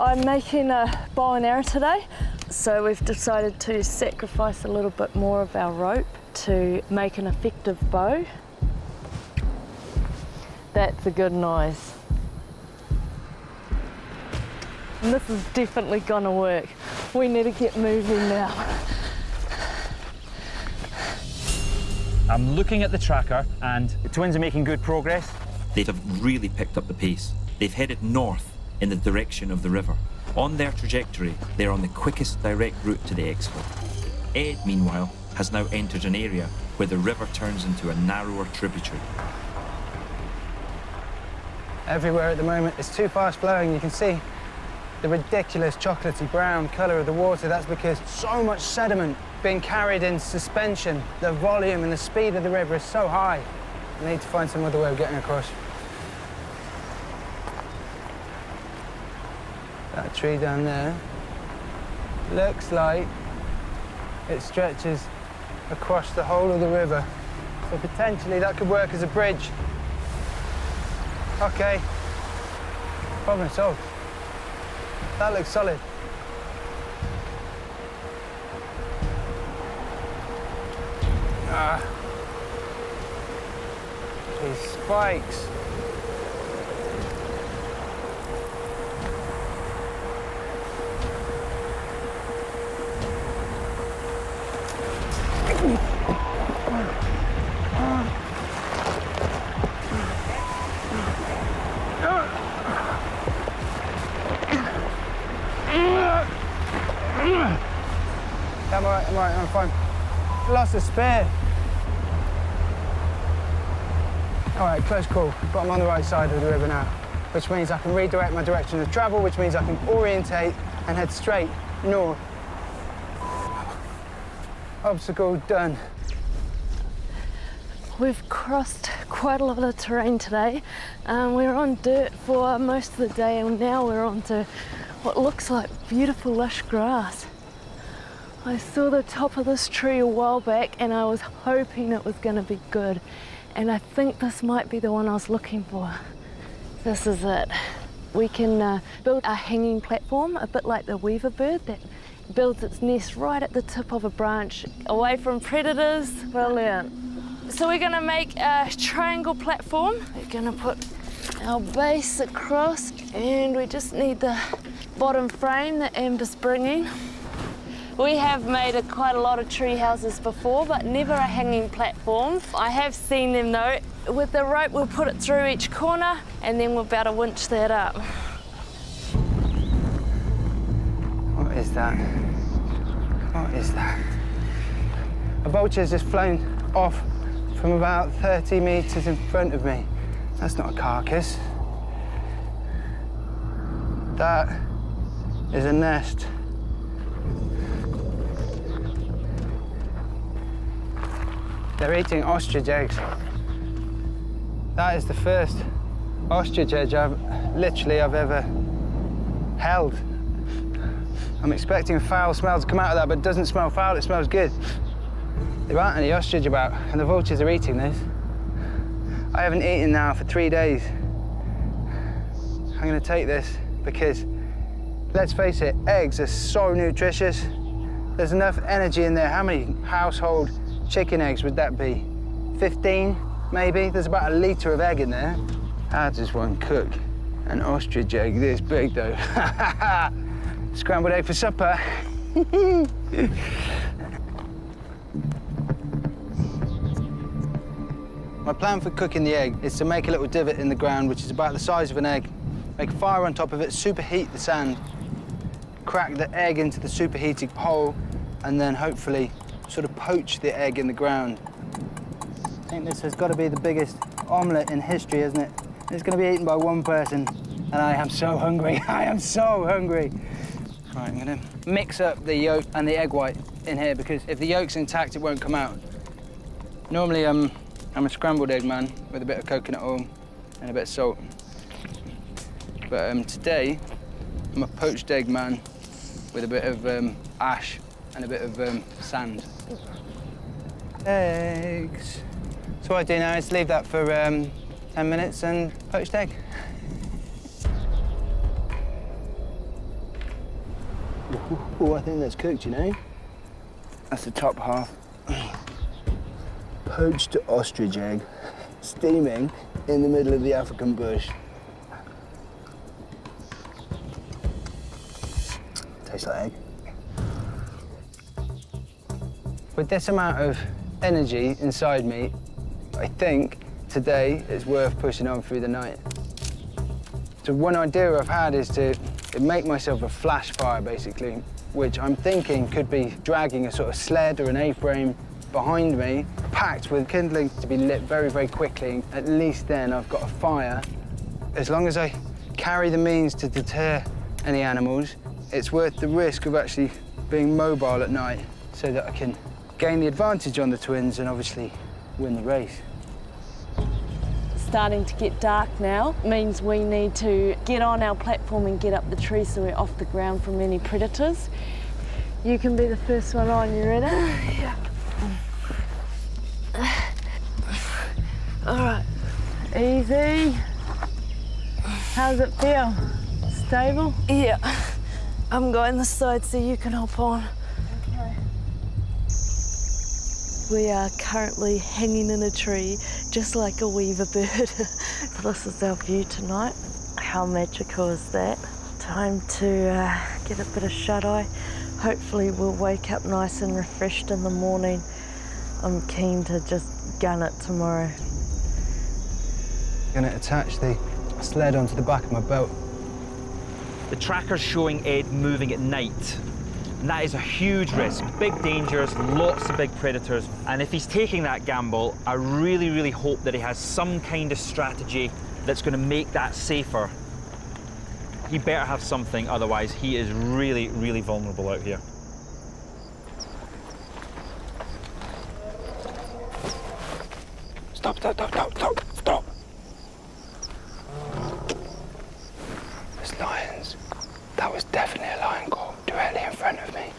I'm making a bow and arrow today. So we've decided to sacrifice a little bit more of our rope to make an effective bow. That's a good noise. And this is definitely gonna work. We need to get moving now. I'm looking at the tracker and the twins are making good progress. They have really picked up the pace. They've headed north in the direction of the river. On their trajectory, they're on the quickest direct route to the expo. Ed, meanwhile, has now entered an area where the river turns into a narrower tributary. Everywhere at the moment, it's too fast flowing. You can see the ridiculous chocolatey brown colour of the water. That's because so much sediment being carried in suspension. The volume and the speed of the river is so high. I need to find some other way of getting across. That tree down there looks like it stretches across the whole of the river. So potentially that could work as a bridge. Okay, problem solved. That looks solid. These spikes. I'm all right, I'm fine. Lost a spear. All right, close call, but I'm on the right side of the river now, which means I can redirect my direction of travel, which means I can orientate and head straight north. Obstacle done. We've crossed quite a lot of terrain today. We're on dirt for most of the day, and now we're onto what looks like beautiful lush grass. I saw the top of this tree a while back and I was hoping it was going to be good, and I think this might be the one I was looking for. This is it. We can build a hanging platform, a bit like the weaver bird that builds its nest right at the tip of a branch, away from predators. Brilliant. So we're going to make a triangle platform. We're going to put our base across, and we just need the bottom frame that Amber's bringing. We have made quite a lot of tree houses before, but never a hanging platform. I have seen them though. With the rope, we'll put it through each corner, and then we'll be able to winch that up. What is that? What is that? A vulture's just flown off from about 30 metres in front of me. That's not a carcass. That is a nest. They're eating ostrich eggs. That is the first ostrich egg I've ever held. I'm expecting a foul smell to come out of that, but it doesn't smell foul, it smells good. There aren't any ostrich about, and the vultures are eating this. I haven't eaten now for 3 days. I'm gonna take this because, let's face it, eggs are so nutritious. There's enough energy in there. How many household chicken eggs would that be? 15, maybe? There's about 1 litre of egg in there. How does one cook an ostrich egg this big, though? Scrambled egg for supper. My plan for cooking the egg is to make a little divot in the ground, which is about the size of an egg, make a fire on top of it, superheat the sand, crack the egg into the superheated hole, and then hopefully sort of poach the egg in the ground. I think this has got to be the biggest omelette in history, isn't it? It's going to be eaten by one person, and I am so hungry. I am so hungry. Right, I'm going to mix up the yolk and the egg white in here, because if the yolk's intact, it won't come out. Normally, I'm a scrambled egg man with a bit of coconut oil and a bit of salt. But today, I'm a poached egg man with a bit of ash and a bit of sand. Eggs. So what I do now is leave that for 10 minutes and poached egg. Oh, I think that's cooked, you know? That's the top half. Poached ostrich egg, steaming in the middle of the African bush. Tastes like egg. With this amount of energy inside me, I think today is worth pushing on through the night. So one idea I've had is to make myself a flash fire, basically, which I'm thinking could be dragging a sort of sled or an A-frame behind me, packed with kindling to be lit very, very quickly. At least then I've got a fire. As long as I carry the means to deter any animals, it's worth the risk of actually being mobile at night so that I can gain the advantage on the twins and obviously win the race. Starting to get dark now means we need to get on our platform and get up the tree so we're off the ground from any predators. You can be the first one on, you ready? Yeah. All right, easy. How's it feel? Stable? Yeah. I'm going this side so you can hop on. Okay. We are currently hanging in a tree, just like a weaver bird. So this is our view tonight. How magical is that? Time to get a bit of shut-eye. Hopefully we'll wake up nice and refreshed in the morning. I'm keen to just gun it tomorrow. I'm gonna attach the sled onto the back of my belt. The tracker's showing Ed moving at night. And that is a huge risk. Big dangers, lots of big predators. And if he's taking that gamble, I really, really hope that he has some kind of strategy that's going to make that safer. He better have something, otherwise he is really, really vulnerable out here. Stop, stop, stop, stop, stop, stop. There's lions. That was definitely a lion call directly in front of me.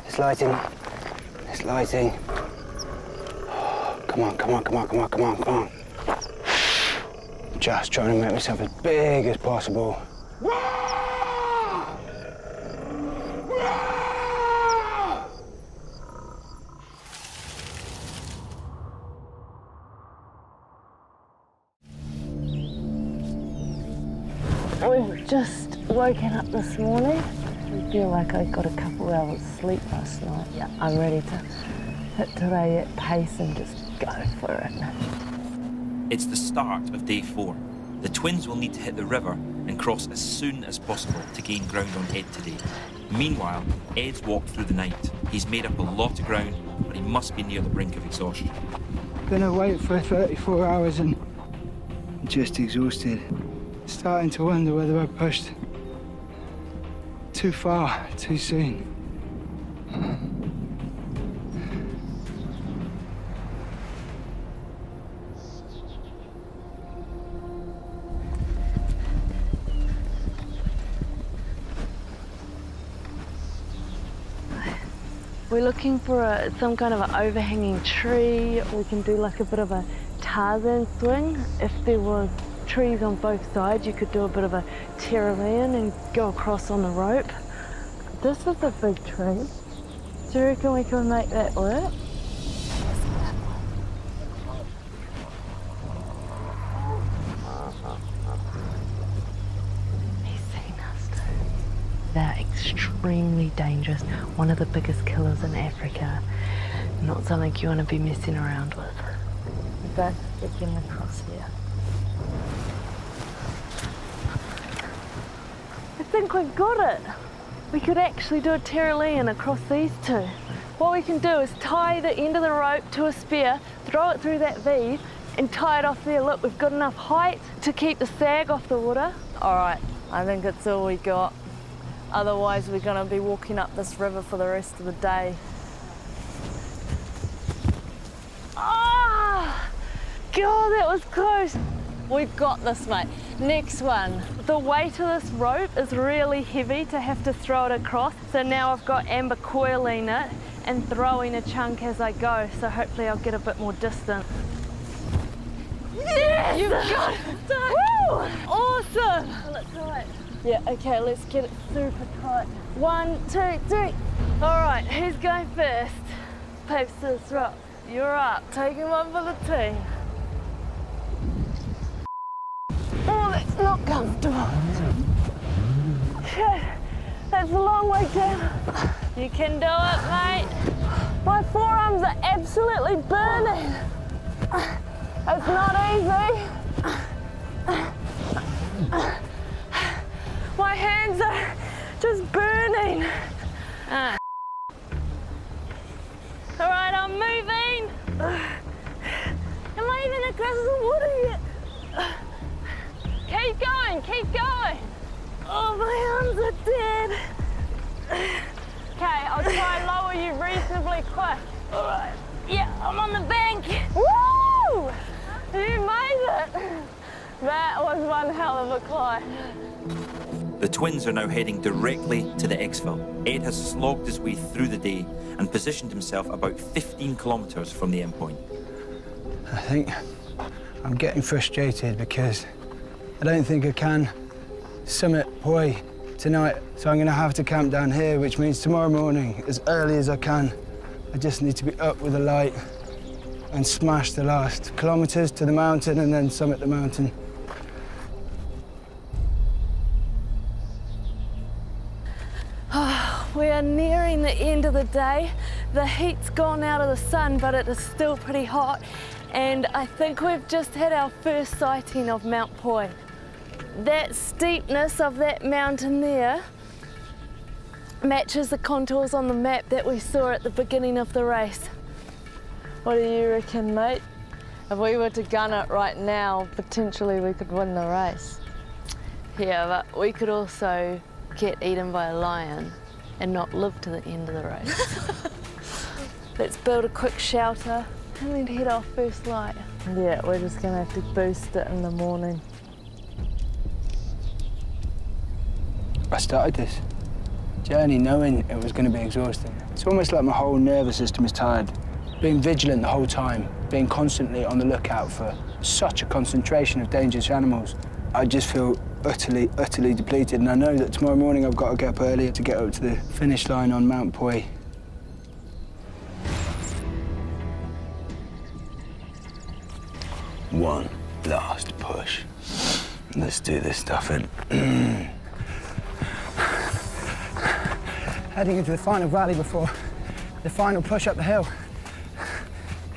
It's lighting. It's lighting. Oh, come on, come on, come on, come on, come on, come on. Just trying to make myself as big as possible. We've just woken up this morning. I feel like I got a couple hours sleep last night. Yeah, I'm ready to hit today at pace and just go for it. It's the start of day 4. The twins will need to hit the river and cross as soon as possible to gain ground on Ed today. Meanwhile, Ed's walked through the night. He's made up a lot of ground, but he must be near the brink of exhaustion. Been awake for 34 hours and just exhausted. Starting to wonder whether I pushed too far, too soon. We're looking for some kind of an overhanging tree. We can do like a bit of a Tarzan swing. If there was trees on both sides, you could do a bit of a Tyrolean and go across on the rope. This is a big tree. Do you reckon we can make that work? He's seen us too. They're extremely dangerous. One of the biggest killers in Africa. Not something you want to be messing around with. We're both sticking across here. I think we've got it. We could actually do a Tyrolean across these two. What we can do is tie the end of the rope to a spear, throw it through that V, and tie it off there. Look, we've got enough height to keep the sag off the water. All right, I think that's all we got. Otherwise, we're gonna be walking up this river for the rest of the day. Ah! God, that was close. We've got this, mate. Next one. The weight of this rope is really heavy to have to throw it across. So now I've got amber coiling it and throwing a chunk as I go, so hopefully I'll get a bit more distance. Yes! You've got it! Woo! Awesome! Pull it tight. Yeah, okay, let's get it super tight. 1, 2, 3. All right, who's going first? Paper, scissors, rock. You're up. Taking one for the team. Oh, that's not comfortable. Shit, that's a long way down. You can do it, mate. My forearms are absolutely burning. It's not easy. My hands are just burning. All right, I'm moving. Am I even across the water yet? Keep going, keep going. Oh, my arms are dead. Okay, I'll try and lower you reasonably quick. All right. Yeah, I'm on the bank. Woo! You made it. That was one hell of a climb. The twins are now heading directly to the exfil. Ed has slogged his way through the day and positioned himself about 15 kilometres from the endpoint. I think I'm getting frustrated because I don't think I can summit Poi tonight, so I'm going to have to camp down here, which means tomorrow morning, as early as I can. I just need to be up with a light and smash the last kilometres to the mountain and then summit the mountain. We are nearing the end of the day. The heat's gone out of the sun, but it is still pretty hot. And I think we've just had our first sighting of Mount Poi. That steepness of that mountain there matches the contours on the map that we saw at the beginning of the race. What do you reckon, mate? If we were to gun it right now, potentially we could win the race. Yeah, but we could also get eaten by a lion and not live to the end of the race. Let's build a quick shelter and then head off first light. Yeah, we're just gonna have to boost it in the morning. I started this journey knowing it was going to be exhausting. It's almost like my whole nervous system is tired. Being vigilant the whole time, being constantly on the lookout for such a concentration of dangerous animals. I just feel utterly, utterly depleted, and I know that tomorrow morning I've got to get up early to get up to the finish line on Mount Poi. One last push. Let's do this stuff in. Heading into the final valley before the final push up the hill.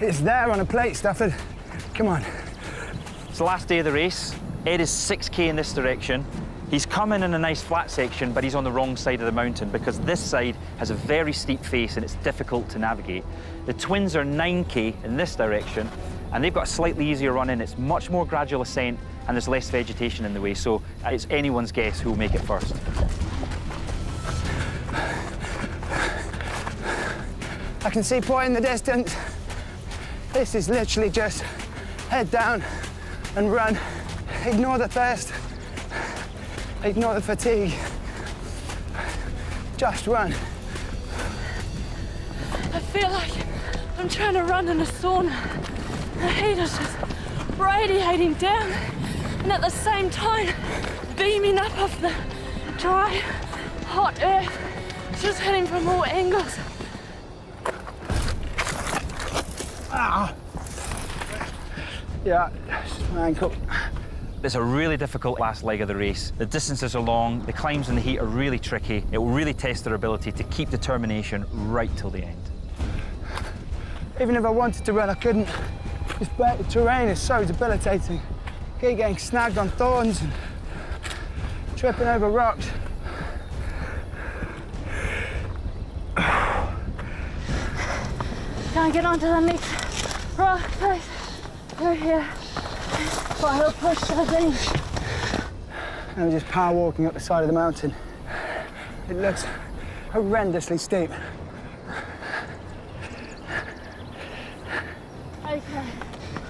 It's there on a plate, Staford. Come on. It's the last day of the race. Ed is 6K in this direction. He's coming in a nice flat section, but he's on the wrong side of the mountain because this side has a very steep face and it's difficult to navigate. The twins are 9K in this direction, and they've got a slightly easier run in. It's much more gradual ascent and there's less vegetation in the way, so it's anyone's guess who will make it first. I can see Poi in the distance. This is literally just head down and run. Ignore the thirst, ignore the fatigue. Just run. I feel like I'm trying to run in a sauna. The heat is just radiating down and at the same time beaming up off the dry, hot earth. It's just hitting from all angles. Ah. Yeah, it's just my ankle. It's a really difficult last leg of the race. The distances are long, the climbs in the heat are really tricky. It will really test their ability to keep determination right till the end. Even if I wanted to run, I couldn't. This terrain is so debilitating. Keep getting snagged on thorns and tripping over rocks. Can I get onto the next rock, please? Through here. Final push to the finish. And we're just power walking up the side of the mountain. It looks horrendously steep. Okay,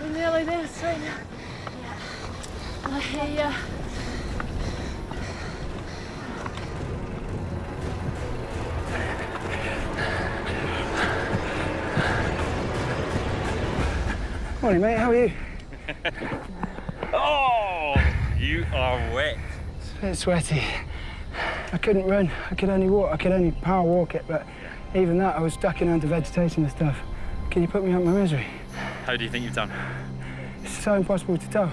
we're nearly there, straight now. I hear ya. Morning, mate. How are you? Oh, you are wet. It's a bit sweaty. I couldn't run. I could only walk. I could only power walk it, but even that, I was ducking under vegetation and stuff. Can you put me out of my misery? How do you think you've done? It's so impossible to tell.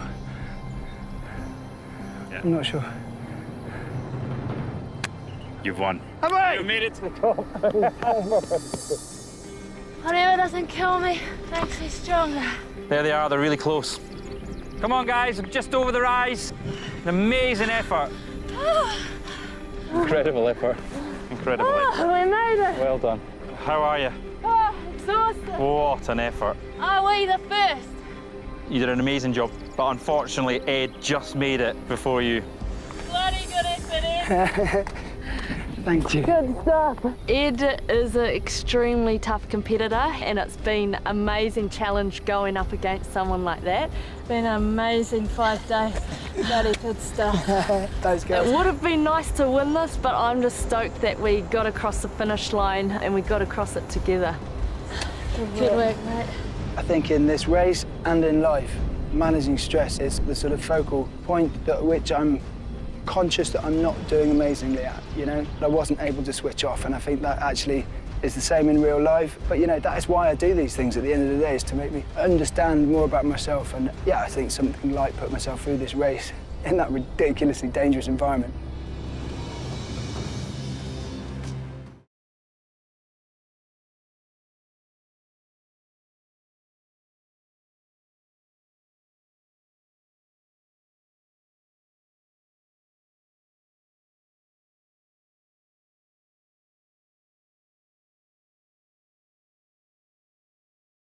Yeah. I'm not sure. You've won. Have I? You made it to the top. Whatever doesn't kill me makes me stronger. There they are, they're really close. Come on, guys, just over the rise. An amazing effort. Incredible effort. Incredible effort. We made it. Well done. How are you? Oh, exhausted. What an effort. Are we the first? You did an amazing job, but unfortunately, Ed just made it before you. Bloody good effort, Ed. Thank you. Good stuff. Ed is an extremely tough competitor, and it's been an amazing challenge going up against someone like that. Been an amazing 5 days. Bloody good stuff. Thanks, guys. It would have been nice to win this, but I'm just stoked that we got across the finish line and we got across it together. Good work, mate. I think in this race and in life, managing stress is the sort of focal point at which I'm conscious that I'm not doing amazingly at, you know? I wasn't able to switch off, and I think that actually is the same in real life. But, you know, that is why I do these things at the end of the day, is to make me understand more about myself. And, yeah, I think something like put myself through this race in that ridiculously dangerous environment